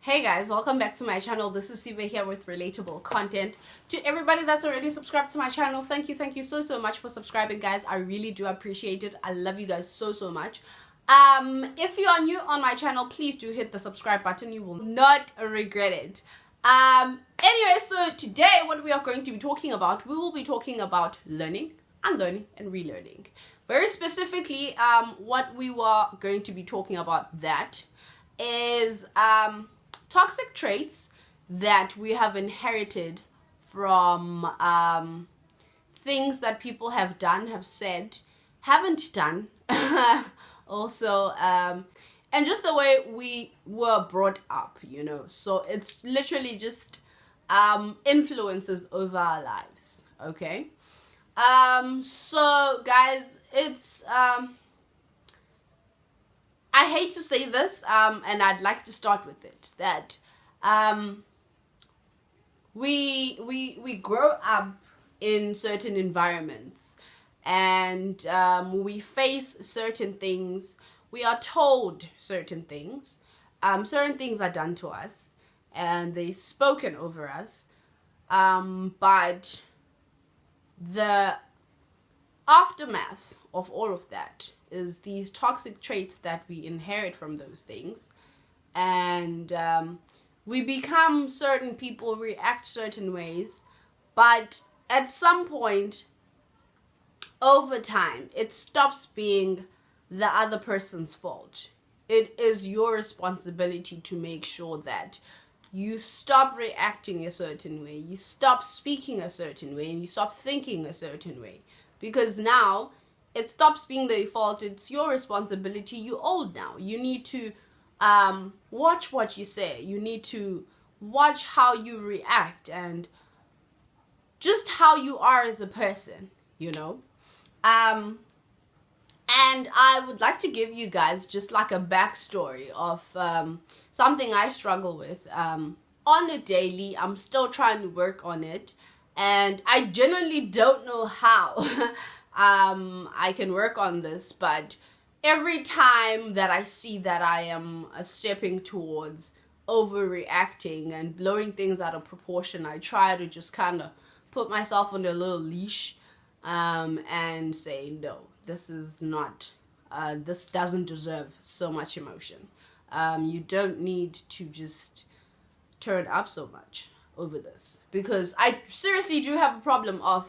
Hey guys, welcome back to my channel. This is Siva here with relatable content. To everybody that's already subscribed to my channel, thank you so much for subscribing, guys. I really do appreciate it. I love you guys so much. If you are new on my channel, please do hit the subscribe button. You will not regret it. Anyway, so today what we are going to be talking about, we will be talking about learning, unlearning, and relearning. Very specifically, what we were going to be talking about that is toxic traits that we have inherited from things that people have done, have said, haven't done, also, and just the way we were brought up, you know. So it's literally just influences over our lives, okay? So guys, it's I hate to say this, and I'd like to start with it, that we grow up in certain environments, and we face certain things, we are told certain things are done to us, and they're spoken over us, but the aftermath of all of that is these toxic traits that we inherit from those things, and we become certain people, react certain ways, but at some point over time it stops being the other person's fault. It is your responsibility to make sure that you stop reacting a certain way, you stop speaking a certain way, and you stop thinking a certain way, because now it stops being their fault. It's your responsibility. You're old now. You need to watch what you say. You need to watch how you react and just how you are as a person, you know. And I would like to give you guys just like a backstory of something I struggle with on a daily. I'm still trying to work on it, and I genuinely don't know how I can work on this, but every time that I see that I am stepping towards overreacting and blowing things out of proportion, I try to just kind of put myself on a little leash and say, no, this is not, this doesn't deserve so much emotion. You don't need to just turn up so much over this, because I seriously do have a problem of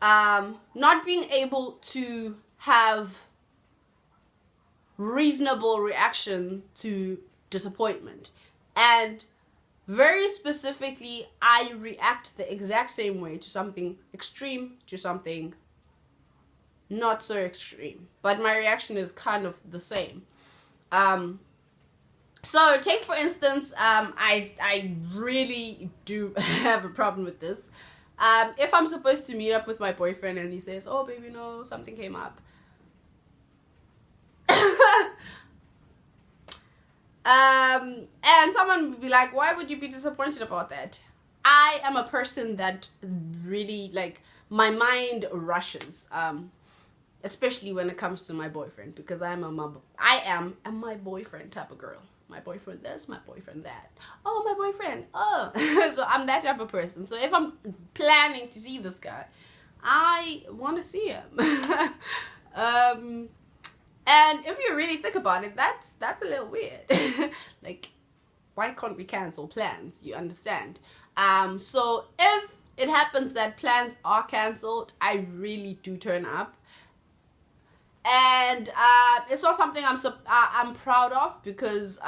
not being able to have reasonable reaction to disappointment. And very specifically, I react the exact same way to something extreme, to something not so extreme, but my reaction is kind of the same. So take for instance, I really do have a problem with this. If I'm supposed to meet up with my boyfriend and he says, oh baby, no, something came up. And someone would be like, why would you be disappointed about that? I am a person that really, like, my mind rushes, especially when it comes to my boyfriend, because I am a my boyfriend type of girl. My boyfriend this, my boyfriend that. Oh, my boyfriend. Oh. So I'm that type of person. So if I'm planning to see this guy, I want to see him. And if you really think about it, that's a little weird. Like, why can't we cancel plans? You understand? So if it happens that plans are cancelled, I really do turn up. And it's not something I'm proud of, because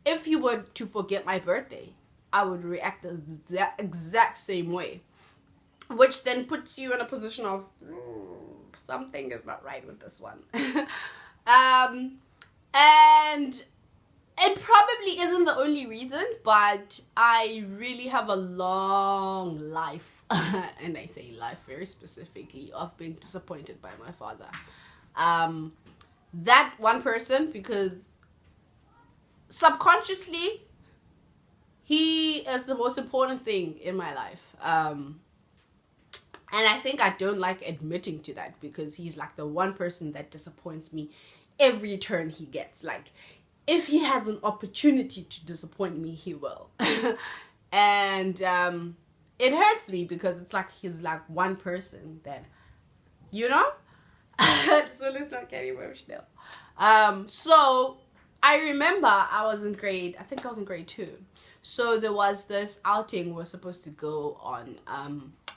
if you were to forget my birthday, I would react the exact same way, which then puts you in a position of something is not right with this one. And it probably isn't the only reason, but I really have a long life, and I say life very specifically, of being disappointed by my father. That one person, because subconsciously he is the most important thing in my life. And I think I don't like admitting to that, because he's like the one person that disappoints me every turn he gets. Like, if he has an opportunity to disappoint me, he will. And it hurts me because it's like he's like one person that, you know. So let's not get emotional. So I remember I think I was in grade 2. So there was this outing we were supposed to go on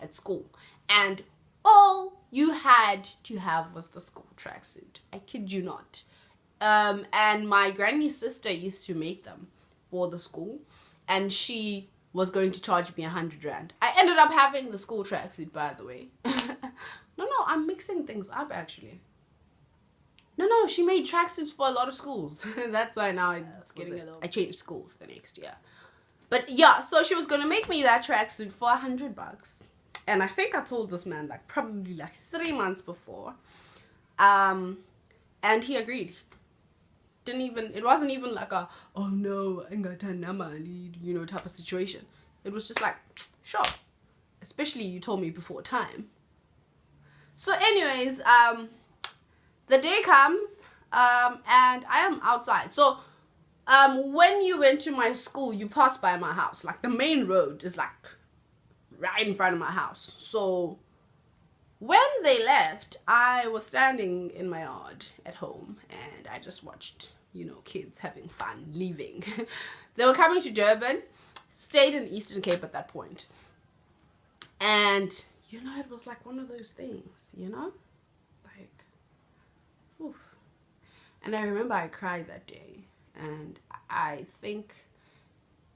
at school, and all you had to have was the school tracksuit. I kid you not. And my granny's sister used to make them for the school, and she was going to charge me 100 rand. I ended up having the school tracksuit, by the way. No, I'm mixing things up actually. No, she made tracksuits for a lot of schools. That's why now it's getting a little. I changed schools the next year. But yeah, so she was gonna make me that tracksuit for $100. And I think I told this man like probably like 3 months before. And he agreed. It wasn't even like a, oh no, you know, type of situation. It was just like, sure. Especially you told me before time. So anyways, the day comes, and I am outside. So when you went to my school, you passed by my house. Like the main road is like right in front of my house. So when they left, I was standing in my yard at home, and I just watched, you know, kids having fun, leaving. They were coming to Durban, stayed in Eastern Cape at that point. And, you know, it was like one of those things, you know? Like, oof. And I remember I cried that day. And I think,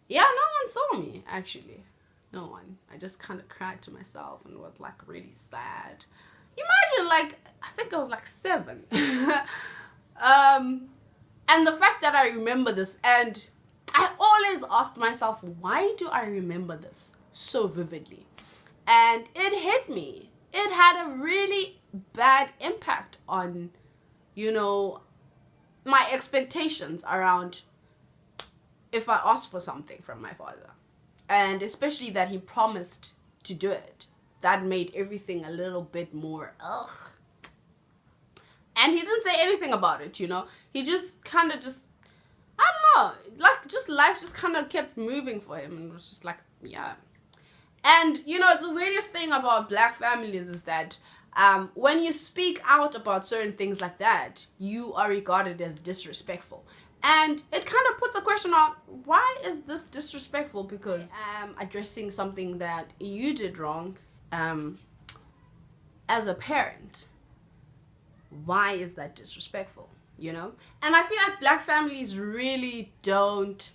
yeah, no one saw me, actually. No one. I just kind of cried to myself and was like really sad. Imagine, like, I think I was like 7. And the fact that I remember this, and I always asked myself, why do I remember this so vividly? And it hit me. It had a really bad impact on, you know, my expectations around if I asked for something from my father. And especially that he promised to do it. That made everything a little bit more, ugh. And he didn't say anything about it, you know. He just kind of just, I don't know, like just life just kind of kept moving for him. And it was just like, yeah. And, you know, the weirdest thing about black families is that when you speak out about certain things like that, you are regarded as disrespectful. And it kind of puts a question on, why is this disrespectful? Because I'm addressing something that you did wrong as a parent. Why is that disrespectful, you know? And I feel like black families really don't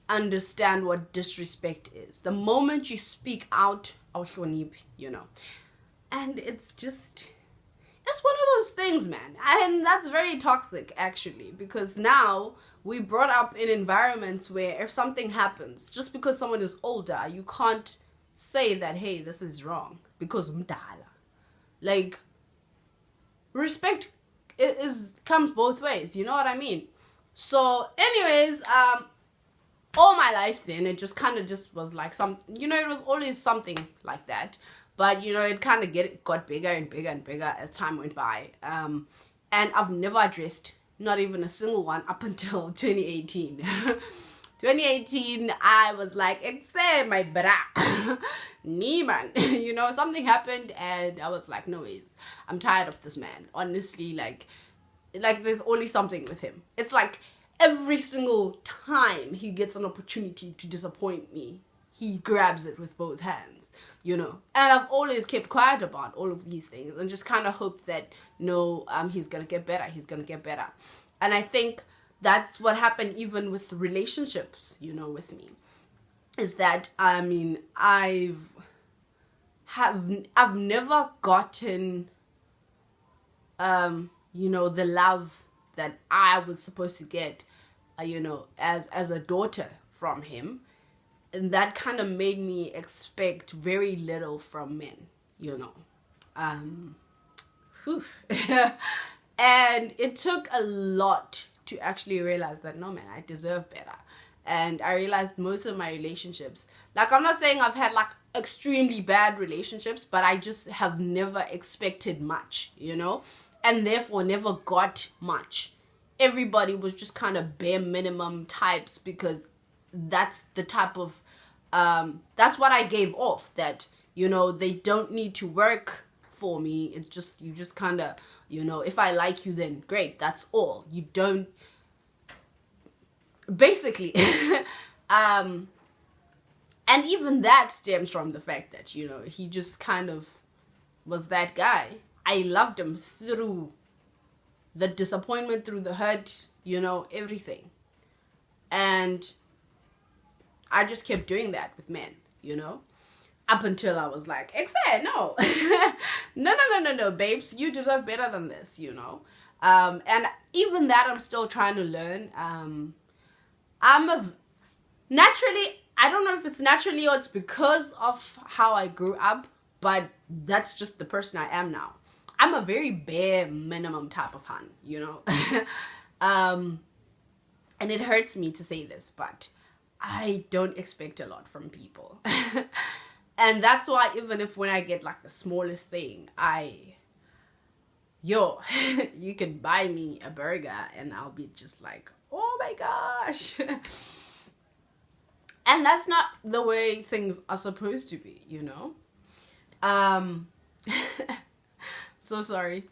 understand what disrespect is. The moment you speak out, you know. And it's just, it's one of those things, man. And that's very toxic, actually, because now we brought up in environments where if something happens, just because someone is older, you can't say that, hey, this is wrong, because mdala. Like, respect comes both ways, you know what I mean? So, anyways, all my life then, it just kind of just was like some, you know, it was always something like that. But, you know, it kind of got bigger and bigger and bigger as time went by. And I've never addressed, not even a single one, up until 2018. 2018, I was like, except my bra. Niemand. You know, something happened and I was like, no ways. I'm tired of this man. Honestly, like there's only something with him. It's like every single time he gets an opportunity to disappoint me, he grabs it with both hands. You know, and I've always kept quiet about all of these things and just kind of hoped that, no, he's going to get better. And I think that's what happened even with relationships, you know, with me. Is that, I mean, I've never gotten, you know, the love that I was supposed to get, you know, as a daughter from him. And that kind of made me expect very little from men, you know. And it took a lot to actually realize that, no, man, I deserve better. And I realized most of my relationships, like, I'm not saying I've had, like, extremely bad relationships, but I just have never expected much, you know. And therefore never got much everybody was just kind of bare minimum types, because that's the type of that's what I gave off, that they don't need to work for me. It just, you just kind of, if I like you, then great, that's all. You don't, basically. And even that stems from the fact that he just kind of was that guy. I loved him through the disappointment, through the hurt, everything. And I just kept doing that with men, up until I was like, no. no, babes, you deserve better than this, and even that I'm still trying to learn. Naturally, I don't know if it's naturally or it's because of how I grew up, but that's just the person I am now. I'm a very bare minimum type of hun, and it hurts me to say this, but I don't expect a lot from people. And that's why even if when I get like the smallest thing, you can buy me a burger and I'll be just like, oh my gosh. And that's not the way things are supposed to be, So sorry.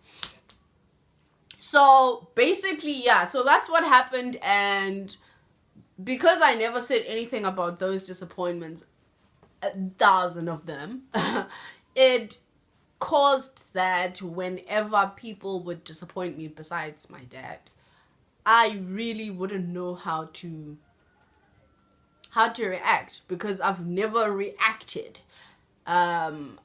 So basically, yeah, so that's what happened. And because I never said anything about those disappointments, 1,000 of them, it caused that whenever people would disappoint me, besides my dad, I really wouldn't know how to react, because I've never reacted. And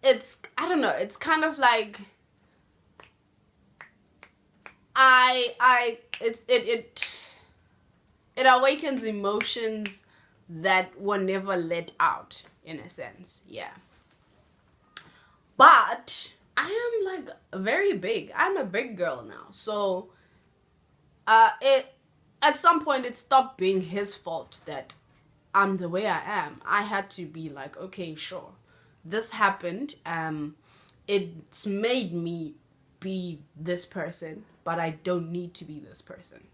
it's, I don't know, it's kind of like it awakens emotions that were never let out, in a sense. Yeah. But I am like very big. I'm a big girl now. So at some point it stopped being his fault that I'm the way I am. I had to be like, okay, sure, this happened. It's made me be this person, but I don't need to be this person.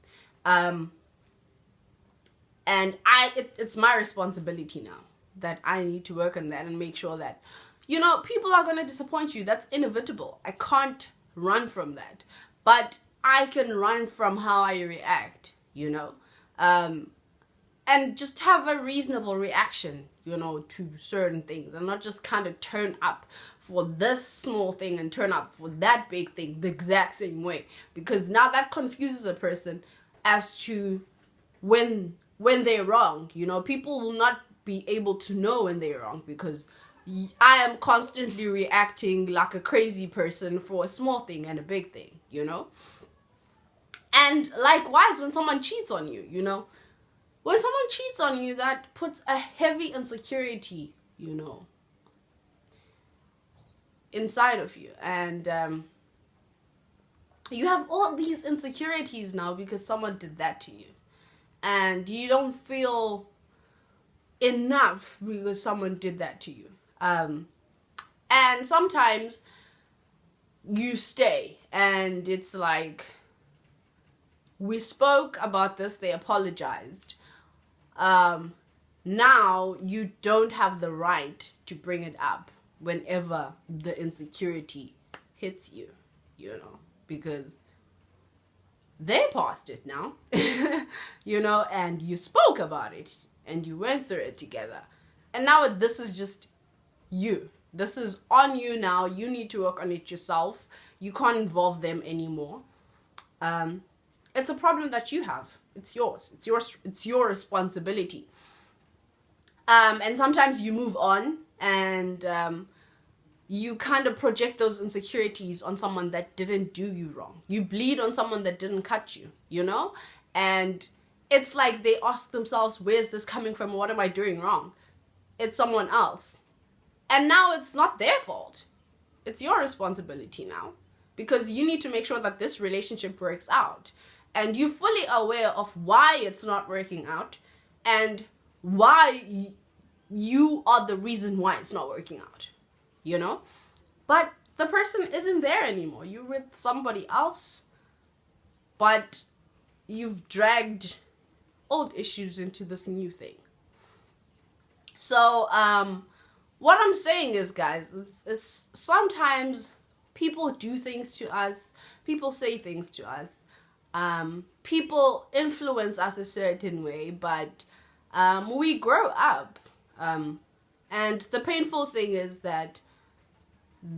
And it's my responsibility now that I need to work on that and make sure that, people are going to disappoint you. That's inevitable. I can't run from that. But I can run from how I react, and just have a reasonable reaction, to certain things, and not just kind of turn up for this small thing and turn up for that big thing the exact same way. Because now that confuses a person as to when they're wrong. People will not be able to know when they're wrong, because I am constantly reacting like a crazy person for a small thing and a big thing, And likewise, when someone cheats on you, when someone cheats on you, that puts a heavy insecurity, inside of you. And you have all these insecurities now because someone did that to you. And you don't feel enough because someone did that to you. And sometimes you stay and it's like, we spoke about this, they apologized. Now you don't have the right to bring it up whenever the insecurity hits you, because they passed it now, and you spoke about it and you went through it together. And now this is just you. This is on you now. You need to work on it yourself. You can't involve them anymore. It's a problem that you have. It's yours. It's your responsibility. And sometimes you move on and you kind of project those insecurities on someone that didn't do you wrong. You bleed on someone that didn't cut you, And it's like they ask themselves, where's this coming from? What am I doing wrong? It's someone else. And now it's not their fault. It's your responsibility now. Because you need to make sure that this relationship works out. And you're fully aware of why it's not working out. And why you are the reason why it's not working out. But the person isn't there anymore. You're with somebody else, but you've dragged old issues into this new thing. So, what I'm saying is, guys, it's sometimes people do things to us, people say things to us, people influence us a certain way, but we grow up. And the painful thing is that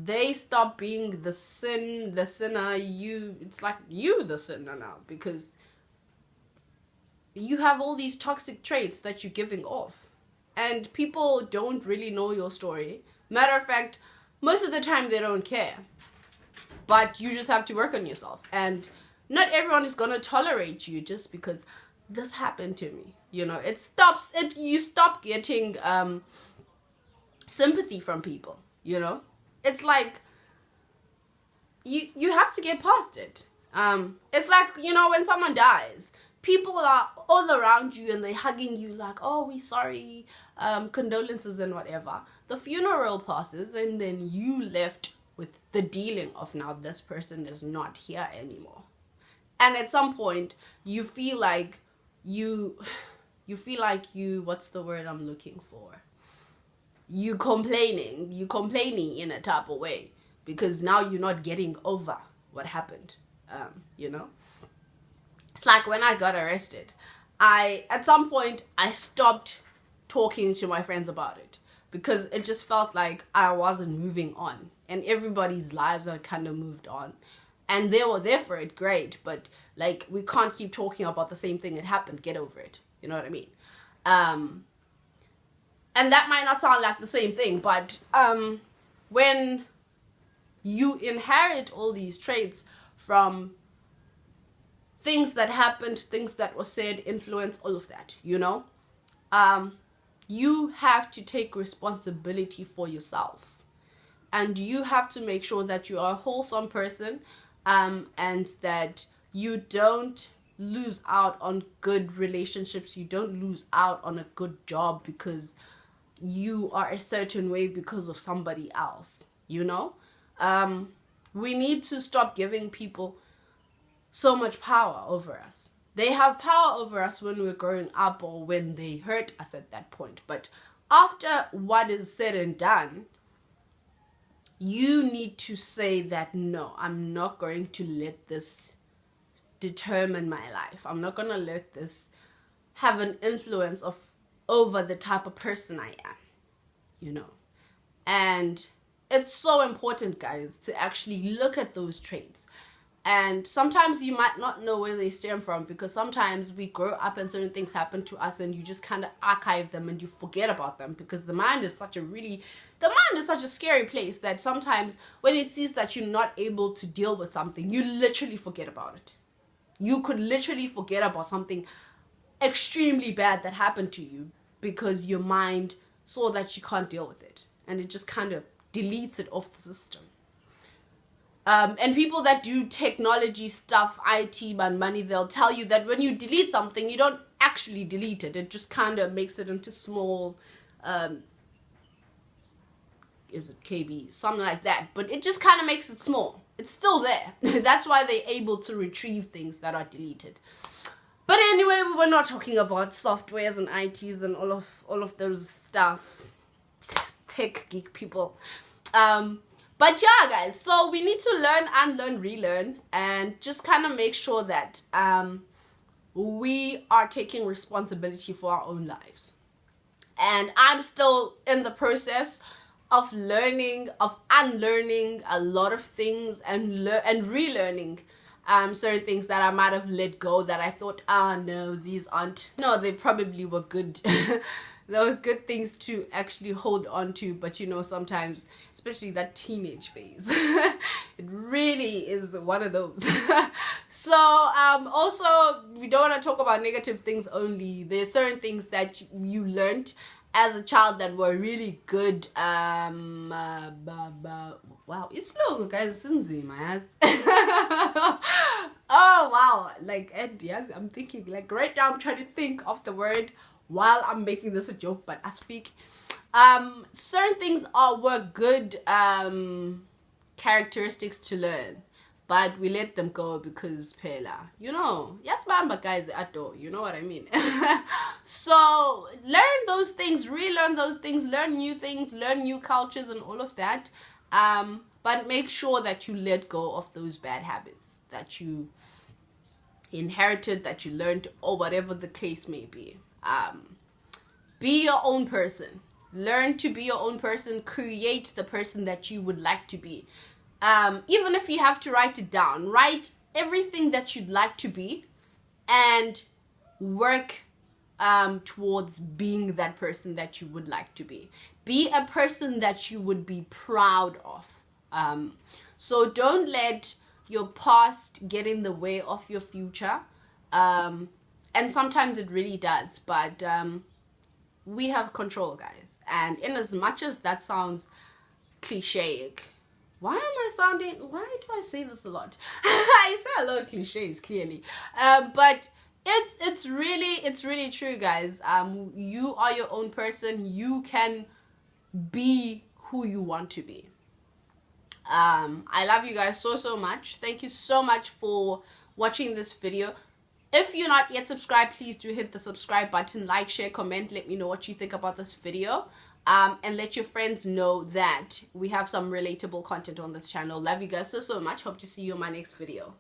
they stop being the sinner, it's like you the sinner now, because you have all these toxic traits that you're giving off. And people don't really know your story. Matter of fact, most of the time they don't care. But you just have to work on yourself. And not everyone is going to tolerate you just because this happened to me. You know, you stop getting sympathy from people, you know? It's like you have to get past it. It's like, you know, when someone dies, people are all around you and they're hugging you like, oh, we're sorry, condolences and whatever. The funeral passes and then you left with the dealing of now this person is not here anymore. And at some point you feel like what's the word I'm looking for? You complaining in a type of way because now you're not getting over what happened, you know? It's like when I got arrested, at some point I stopped talking to my friends about it because it just felt like I wasn't moving on and everybody's lives are kind of moved on and they were there for it, great, but like we can't keep talking about the same thing that happened, get over it, you know what I mean? And that might not sound like the same thing, but when you inherit all these traits from things that happened, things that were said, influence, all of that, you know, you have to take responsibility for yourself. And you have to make sure that you are a wholesome person and that you don't lose out on good relationships. You don't lose out on a good job because you are a certain way because of somebody else, you know? We need to stop giving people so much power over us. They have power over us when we're growing up or when they hurt us at that point. But after what is said and done, you need to say that, no, I'm not going to let this determine my life. I'm not going to let this have an influence over the type of person I am, you know. And it's so important, guys, to actually look at those traits. And sometimes you might not know where they stem from because sometimes we grow up and certain things happen to us and you just kind of archive them and you forget about them because the mind is such a scary place that sometimes when it sees that you're not able to deal with something, you literally forget about it. You could literally forget about something extremely bad that happened to you because your mind saw that you can't deal with it and it just kind of deletes it off the system. And people that do technology stuff, IT and money, they'll tell you that when you delete something, you don't actually delete it. It just kind of makes it into small, is it KB? Something like that. But it just kind of makes it small. It's still there. That's why they're able to retrieve things that are deleted. But anyway, we were not talking about softwares and ITs and all of those stuff. Tech geek people. But yeah, guys, so we need to learn, unlearn, relearn, and just kind of make sure that we are taking responsibility for our own lives. And I'm still in the process of learning, of unlearning a lot of things and relearning certain things that I might have let go that I thought, no, these aren't. No, they probably were good. They were good things to actually hold on to, but you know, sometimes, especially that teenage phase, it really is one of those. So, also, we don't want to talk about negative things only. There's certain things that you learned as a child that were really good. Wow, it's long, guys. Oh, wow. Like, and yes, I'm thinking, like, right now I'm trying to think of the word while I'm making this a joke, but I speak. Certain things were good characteristics to learn, but we let them go because Pela, yes, Bamba guys, adore, you know what I mean? So learn those things, relearn those things, learn new cultures and all of that. But make sure that you let go of those bad habits that you inherited, that you learned, or whatever the case may be. Be your own person. Learn to be your own person. Create the person that you would like to be. Even if you have to write it down, write everything that you'd like to be and work towards being that person that you would like to be. Be a person that you would be proud of. So don't let your past get in the way of your future. And sometimes it really does, but we have control, guys. And in as much as that sounds cliche, why do I say this a lot? I say a lot of cliches, clearly. But it's really true, guys. You are your own person. You can be who you want to be. I love you guys so much. Thank you so much for watching this video. If you're not yet subscribed, please do hit the subscribe button, like, share, comment, let me know what you think about this video. And let your friends know that we have some relatable content on this channel. Love you guys so much. Hope to see you in my next video.